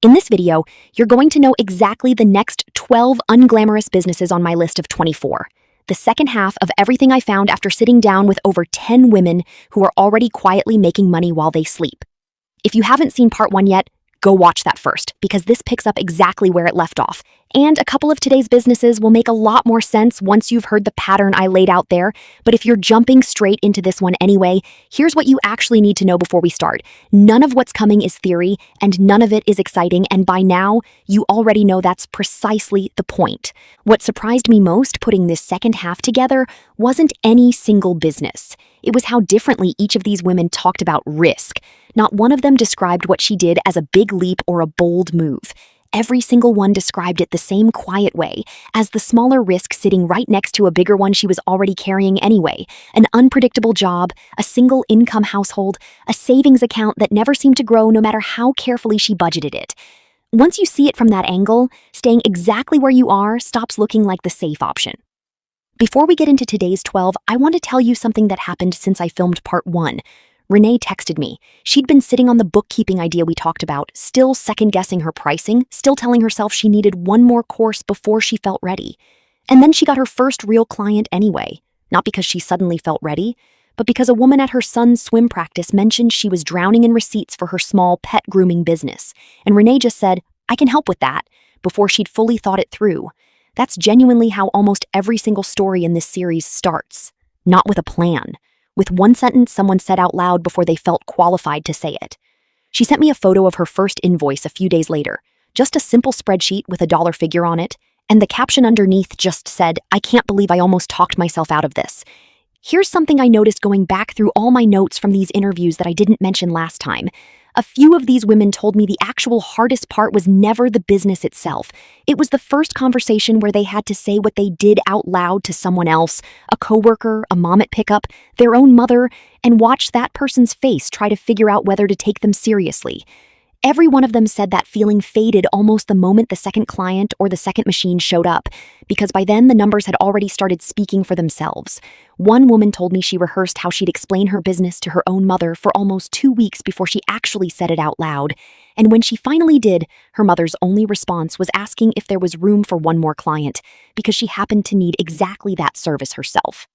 In this video, you're going to know exactly the next 12 unglamorous businesses on my list of 24. The second half of everything I found after sitting down with over 10 women who are already quietly making money while they sleep. If you haven't seen part 1 yet, go watch that first, because this picks up exactly where it left off. And a couple of today's businesses will make a lot more sense once you've heard the pattern I laid out there. But if you're jumping straight into this one anyway, here's what you actually need to know before we start. None of what's coming is theory, and none of it is exciting, and by now, you already know that's precisely the point. What surprised me most putting this second half together wasn't any single business. It was how differently each of these women talked about risk. Not one of them described what she did as a big leap or a bold move. Every single one described it the same quiet way, as the smaller risk sitting right next to a bigger one she was already carrying anyway, an unpredictable job, a single income household, a savings account that never seemed to grow no matter how carefully she budgeted it. Once you see it from that angle, staying exactly where you are stops looking like the safe option. Before we get into today's 12, I want to tell you something that happened since I filmed part 1. Renee texted me. She'd been sitting on the bookkeeping idea we talked about, still second-guessing her pricing, still telling herself she needed one more course before she felt ready. And then she got her first real client anyway, not because she suddenly felt ready, but because a woman at her son's swim practice mentioned she was drowning in receipts for her small pet grooming business, and Renee just said, "I can help with that," before she'd fully thought it through. That's genuinely how almost every single story in this series starts, not with a plan. With one sentence someone said out loud before they felt qualified to say it. She sent me a photo of her first invoice a few days later, just a simple spreadsheet with a dollar figure on it, and the caption underneath just said, "I can't believe I almost talked myself out of this." Here's something I noticed going back through all my notes from these interviews that I didn't mention last time. A few of these women told me the actual hardest part was never the business itself. It was the first conversation where they had to say what they did out loud to someone else, a coworker, a mom at pickup, their own mother, and watch that person's face try to figure out whether to take them seriously. Every one of them said that feeling faded almost the moment the second client or the second machine showed up, because by then the numbers had already started speaking for themselves. One woman told me she rehearsed how she'd explain her business to her own mother for almost 2 weeks before she actually said it out loud. And when she finally did, her mother's only response was asking if there was room for one more client, because she happened to need exactly that service herself.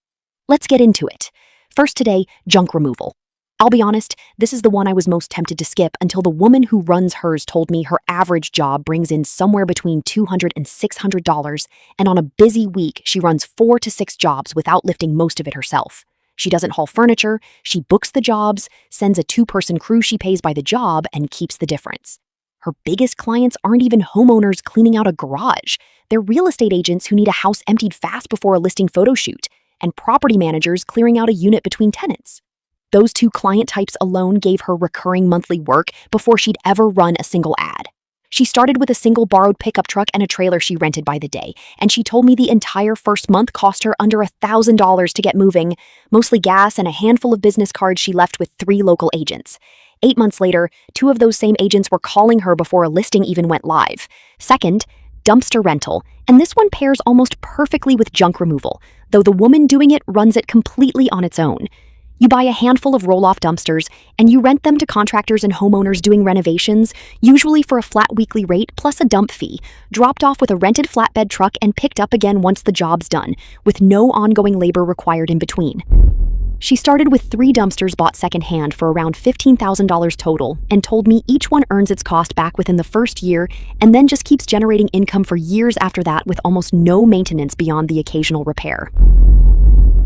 Let's get into it. First today, junk removal. I'll be honest, this is the one I was most tempted to skip until the woman who runs hers told me her average job brings in somewhere between $200 and $600, and on a busy week, she runs 4 to 6 jobs without lifting most of it herself. She doesn't haul furniture, she books the jobs, sends a 2-person crew she pays by the job, and keeps the difference. Her biggest clients aren't even homeowners cleaning out a garage. They're real estate agents who need a house emptied fast before a listing photo shoot, and property managers clearing out a unit between tenants. Those 2 client types alone gave her recurring monthly work before she'd ever run a single ad. She started with a single borrowed pickup truck and a trailer she rented by the day, and she told me the entire first month cost her under $1,000 to get moving, mostly gas and a handful of business cards she left with 3 local agents. 8 months later, 2 of those same agents were calling her before a listing even went live. Second, dumpster rental, and this one pairs almost perfectly with junk removal, though the woman doing it runs it completely on its own. You buy a handful of roll-off dumpsters, and you rent them to contractors and homeowners doing renovations, usually for a flat weekly rate plus a dump fee, dropped off with a rented flatbed truck and picked up again once the job's done, with no ongoing labor required in between. She started with 3 dumpsters bought secondhand for around $15,000 total, and told me each one earns its cost back within the first year, and then just keeps generating income for years after that with almost no maintenance beyond the occasional repair.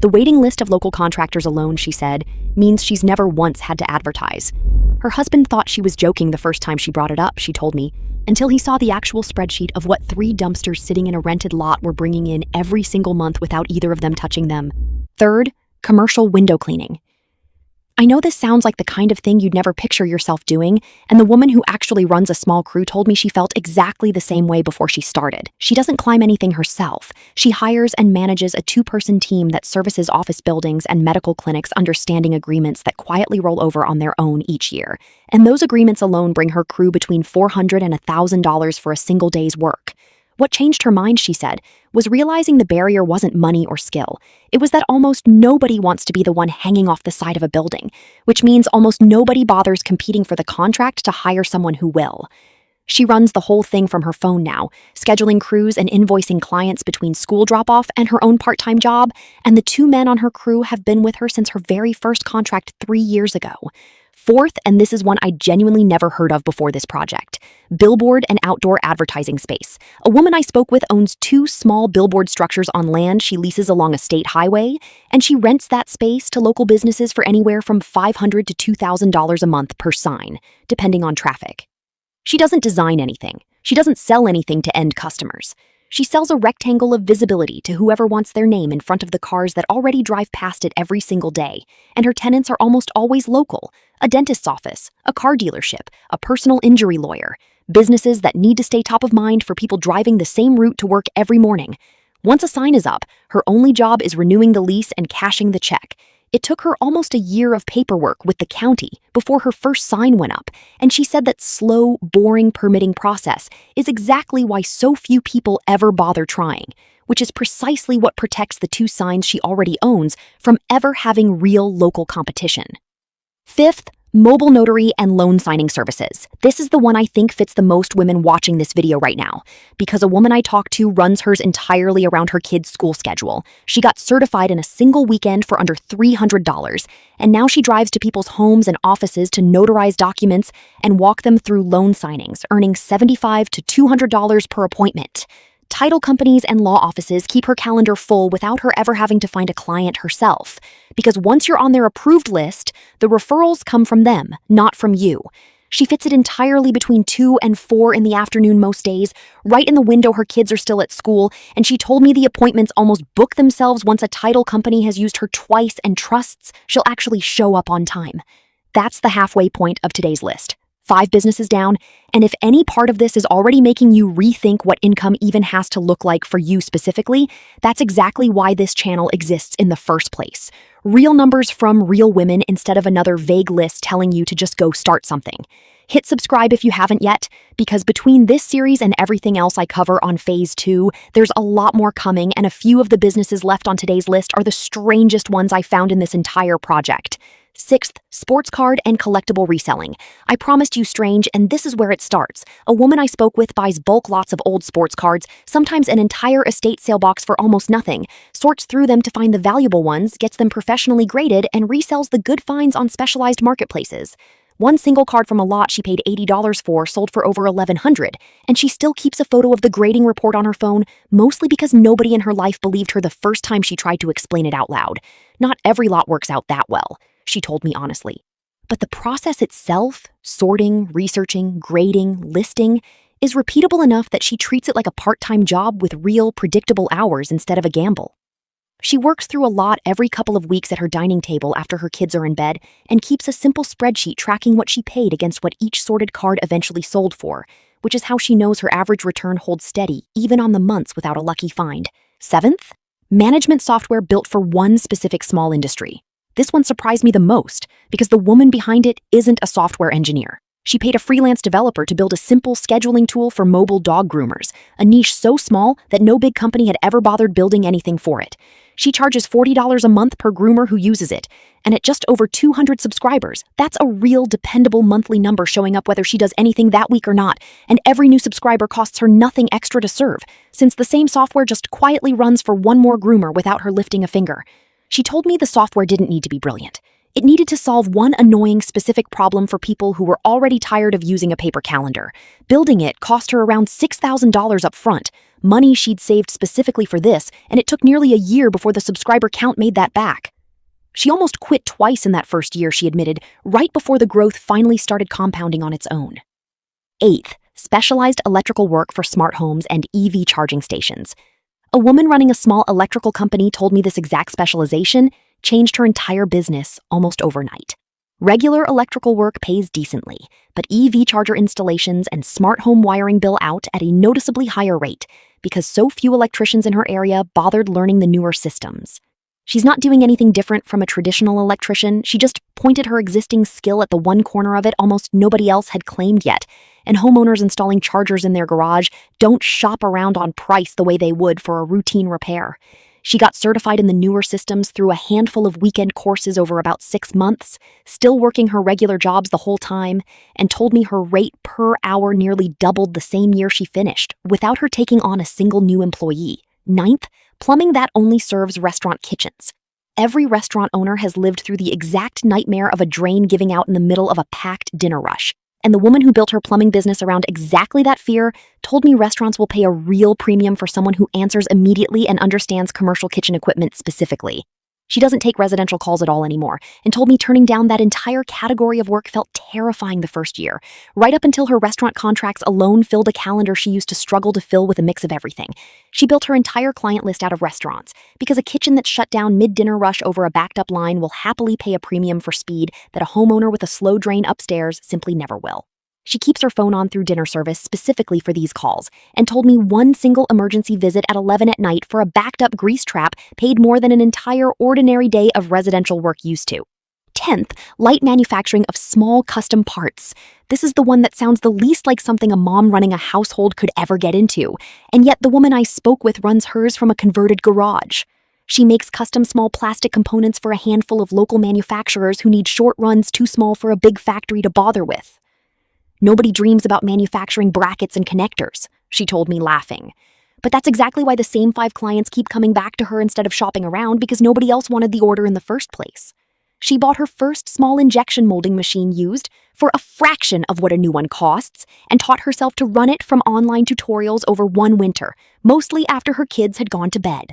The waiting list of local contractors alone, she said, means she's never once had to advertise. Her husband thought she was joking the first time she brought it up, she told me, until he saw the actual spreadsheet of what 3 dumpsters sitting in a rented lot were bringing in every single month without either of them touching them. Third, commercial window cleaning. I know this sounds like the kind of thing you'd never picture yourself doing, and the woman who actually runs a small crew told me she felt exactly the same way before she started. She doesn't climb anything herself. She hires and manages a 2-person team that services office buildings and medical clinics under standing agreements that quietly roll over on their own each year. And those agreements alone bring her crew between $400 and $1,000 for a single day's work. What changed her mind, she said, was realizing the barrier wasn't money or skill. It was that almost nobody wants to be the one hanging off the side of a building, which means almost nobody bothers competing for the contract to hire someone who will. She runs the whole thing from her phone now, scheduling crews and invoicing clients between school drop-off and her own part-time job, and the two men on her crew have been with her since her very first contract 3 years ago. Fourth, and this is one I genuinely never heard of before this project, billboard and outdoor advertising space. A woman I spoke with owns 2 small billboard structures on land she leases along a state highway, and she rents that space to local businesses for anywhere from $500 to $2,000 a month per sign, depending on traffic. She doesn't design anything. She doesn't sell anything to end customers. She sells a rectangle of visibility to whoever wants their name in front of the cars that already drive past it every single day, and her tenants are almost always local: a dentist's office, a car dealership, a personal injury lawyer, businesses that need to stay top of mind for people driving the same route to work every morning. Once a sign is up, her only job is renewing the lease and cashing the check. It took her almost a year of paperwork with the county before her first sign went up, and she said that slow, boring permitting process is exactly why so few people ever bother trying, which is precisely what protects the 2 signs she already owns from ever having real local competition. Fifth, mobile notary and loan signing services. This is the one I think fits the most women watching this video right now, because a woman I talked to runs hers entirely around her kids' school schedule. She got certified in a single weekend for under $300, and now she drives to people's homes and offices to notarize documents and walk them through loan signings, earning $75 to $200 per appointment. Title companies and law offices keep her calendar full without her ever having to find a client herself, because once you're on their approved list, the referrals come from them, not from you. She fits it entirely between 2 and 4 in the afternoon most days, right in the window her kids are still at school, and she told me the appointments almost book themselves once a title company has used her twice and trusts she'll actually show up on time. That's the halfway point of today's list. 5 businesses down, and if any part of this is already making you rethink what income even has to look like for you specifically, that's exactly why this channel exists in the first place. Real numbers from real women instead of another vague list telling you to just go start something. Hit subscribe if you haven't yet, because between this series and everything else I cover on Phase 2, there's a lot more coming, and a few of the businesses left on today's list are the strangest ones I found in this entire project. Sixth, sports card and collectible reselling. I promised you strange, and this is where it starts. A woman I spoke with buys bulk lots of old sports cards, sometimes an entire estate sale box for almost nothing, sorts through them to find the valuable ones, gets them professionally graded, and resells the good finds on specialized marketplaces. One single card from a lot she paid $80 for sold for over $1,100, and she still keeps a photo of the grading report on her phone, mostly because nobody in her life believed her the first time she tried to explain it out loud. Not every lot works out that well, she told me honestly. But the process itself, sorting, researching, grading, listing, is repeatable enough that she treats it like a part-time job with real, predictable hours instead of a gamble. She works through a lot every couple of weeks at her dining table after her kids are in bed and keeps a simple spreadsheet tracking what she paid against what each sorted card eventually sold for, which is how she knows her average return holds steady even on the months without a lucky find. Seventh, management software built for one specific small industry. This one surprised me the most because the woman behind it isn't a software engineer. She paid a freelance developer to build a simple scheduling tool for mobile dog groomers, a niche so small that no big company had ever bothered building anything for it. She charges $40 a month per groomer who uses it, and at just over 200 subscribers, that's a real dependable monthly number showing up whether she does anything that week or not, and every new subscriber costs her nothing extra to serve, since the same software just quietly runs for one more groomer without her lifting a finger. She told me the software didn't need to be brilliant. It needed to solve one annoying specific problem for people who were already tired of using a paper calendar. Building it cost her around $6,000 up front, money she'd saved specifically for this, and it took nearly a year before the subscriber count made that back. She almost quit twice in that first year, she admitted, right before the growth finally started compounding on its own. Eighth, specialized electrical work for smart homes and EV charging stations. A woman running a small electrical company told me this exact specialization changed her entire business almost overnight. Regular electrical work pays decently, but EV charger installations and smart home wiring bill out at a noticeably higher rate because so few electricians in her area bothered learning the newer systems. She's not doing anything different from a traditional electrician, she just pointed her existing skill at the one corner of it almost nobody else had claimed yet, and homeowners installing chargers in their garage don't shop around on price the way they would for a routine repair. She got certified in the newer systems through a handful of weekend courses over about 6 months, still working her regular jobs the whole time, and told me her rate per hour nearly doubled the same year she finished, without her taking on a single new employee. Ninth, plumbing that only serves restaurant kitchens. Every restaurant owner has lived through the exact nightmare of a drain giving out in the middle of a packed dinner rush. And the woman who built her plumbing business around exactly that fear told me restaurants will pay a real premium for someone who answers immediately and understands commercial kitchen equipment specifically. She doesn't take residential calls at all anymore, and told me turning down that entire category of work felt terrifying the first year, right up until her restaurant contracts alone filled a calendar she used to struggle to fill with a mix of everything. She built her entire client list out of restaurants, because a kitchen that's shut down mid-dinner rush over a backed-up line will happily pay a premium for speed that a homeowner with a slow drain upstairs simply never will. She keeps her phone on through dinner service specifically for these calls, and told me one single emergency visit at 11 at night for a backed-up grease trap paid more than an entire ordinary day of residential work used to. 10th, light manufacturing of small custom parts. This is the one that sounds the least like something a mom running a household could ever get into, and yet the woman I spoke with runs hers from a converted garage. She makes custom small plastic components for a handful of local manufacturers who need short runs too small for a big factory to bother with. Nobody dreams about manufacturing brackets and connectors, she told me, laughing. But that's exactly why the same 5 clients keep coming back to her instead of shopping around, because nobody else wanted the order in the first place. She bought her first small injection molding machine used for a fraction of what a new one costs, and taught herself to run it from online tutorials over one winter, mostly after her kids had gone to bed.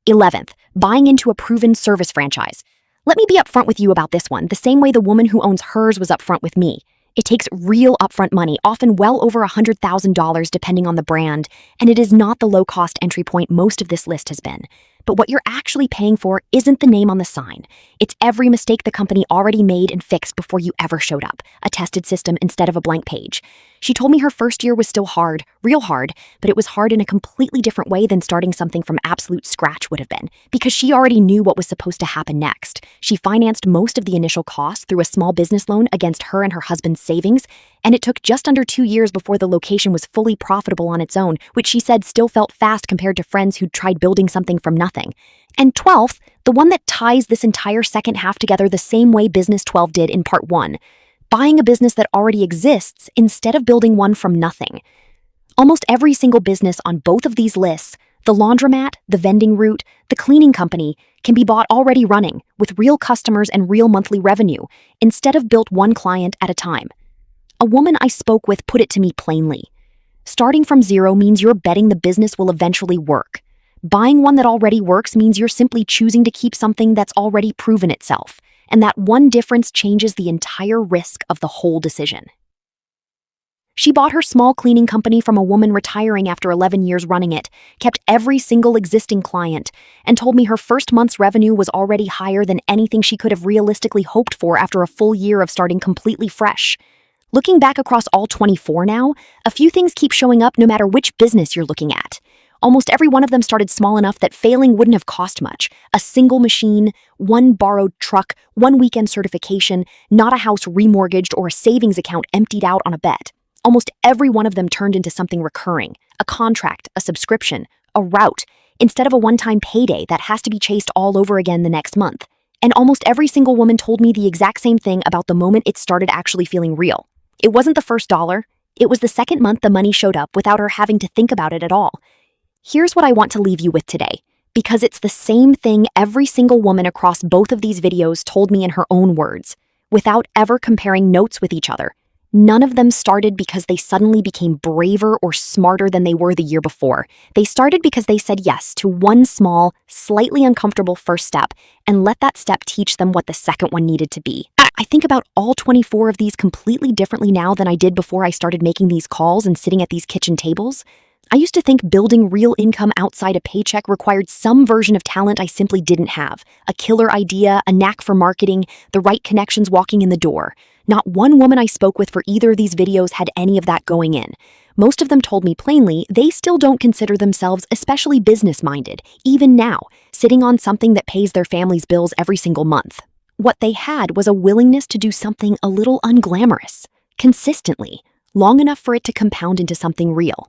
11th, buying into a proven service franchise. Let me be upfront with you about this one, the same way the woman who owns hers was upfront with me. It takes real upfront money, often well over $100,000 depending on the brand, and it is not the low-cost entry point most of this list has been. But what you're actually paying for isn't the name on the sign. It's every mistake the company already made and fixed before you ever showed up, a tested system instead of a blank page. She told me her first year was still hard, real hard, but it was hard in a completely different way than starting something from absolute scratch would have been, because she already knew what was supposed to happen next. She financed most of the initial costs through a small business loan against her and her husband's savings, and it took just under 2 years before the location was fully profitable on its own, which she said still felt fast compared to friends who'd tried building something from nothing. And 12th, the one that ties this entire second half together the same way Business 12 did in part 1. Buying a business that already exists instead of building one from nothing. Almost every single business on both of these lists, the laundromat, the vending route, the cleaning company, can be bought already running, with real customers and real monthly revenue, instead of built one client at a time. A woman I spoke with put it to me plainly. Starting from zero means you're betting the business will eventually work. Buying one that already works means you're simply choosing to keep something that's already proven itself, and that one difference changes the entire risk of the whole decision. She bought her small cleaning company from a woman retiring after 11 years running it, kept every single existing client, and told me her first month's revenue was already higher than anything she could have realistically hoped for after a full year of starting completely fresh. Looking back across all 24 now, a few things keep showing up no matter which business you're looking at. Almost every one of them started small enough that failing wouldn't have cost much. A single machine, one borrowed truck, one weekend certification, not a house remortgaged, or a savings account emptied out on a bet. Almost every one of them turned into something recurring, a contract, a subscription, a route, instead of a one-time payday that has to be chased all over again the next month. And almost every single woman told me the exact same thing about the moment it started actually feeling real. It wasn't the first dollar. It was the second month the money showed up without her having to think about it at all. Here's what I want to leave you with today, because it's the same thing every single woman across both of these videos told me in her own words, without ever comparing notes with each other. None of them started because they suddenly became braver or smarter than they were the year before. They started because they said yes to one small, slightly uncomfortable first step and let that step teach them what the second one needed to be. I think about all 24 of these completely differently now than I did before I started making these calls and sitting at these kitchen tables. I used to think building real income outside a paycheck required some version of talent I simply didn't have. A killer idea, a knack for marketing, the right connections walking in the door. Not one woman I spoke with for either of these videos had any of that going in. Most of them told me plainly they still don't consider themselves especially business-minded, even now, sitting on something that pays their family's bills every single month. What they had was a willingness to do something a little unglamorous, consistently, long enough for it to compound into something real.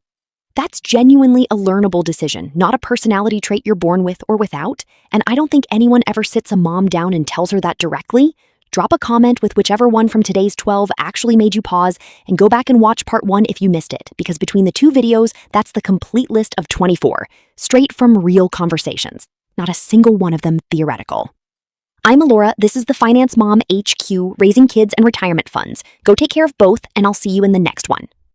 That's genuinely a learnable decision, not a personality trait you're born with or without, and I don't think anyone ever sits a mom down and tells her that directly. Drop a comment with whichever one from today's 12 actually made you pause, and go back and watch part 1 if you missed it, because between the two videos, that's the complete list of 24, straight from real conversations. Not a single one of them theoretical. I'm Alora, this is the Finance Mom HQ, raising kids and retirement funds. Go take care of both, and I'll see you in the next one.